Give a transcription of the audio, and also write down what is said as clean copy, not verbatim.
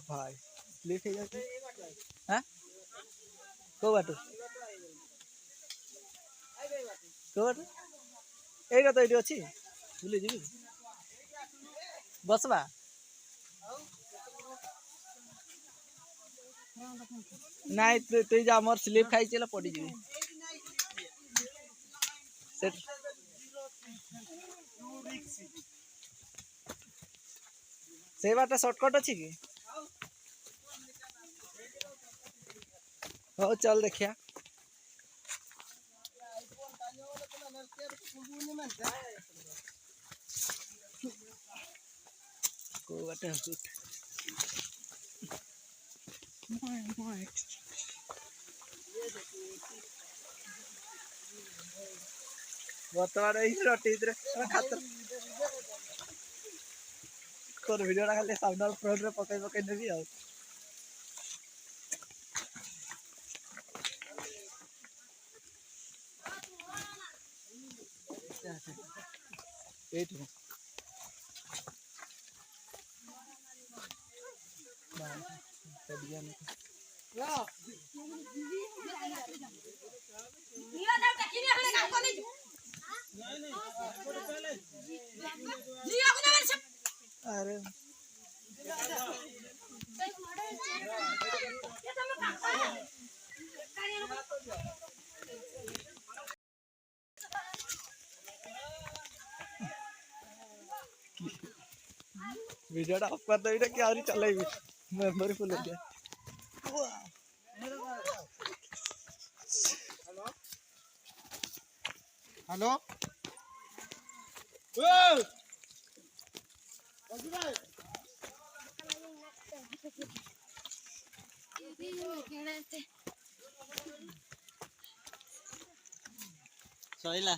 भाई लेट हो जाती हां को बाटो एटा तो एटी अछि बुले जी बसबा नाइ तु जा मोर स्लिप खाइ चला पड़ी जी से बाटा शॉर्टकट अछि की हो चल देखिया को बाटा बतवाड़ा इस रोटी इधर खातर कर वीडियो रा खाली साउंड फ्रंट रे पकाई पकाई नेबी आ एट बढ़िया नहीं अरे वीडियो ऑफ कर दो इटा क्या चलेगी मेमोरी फुल हो गया हेलो सोइला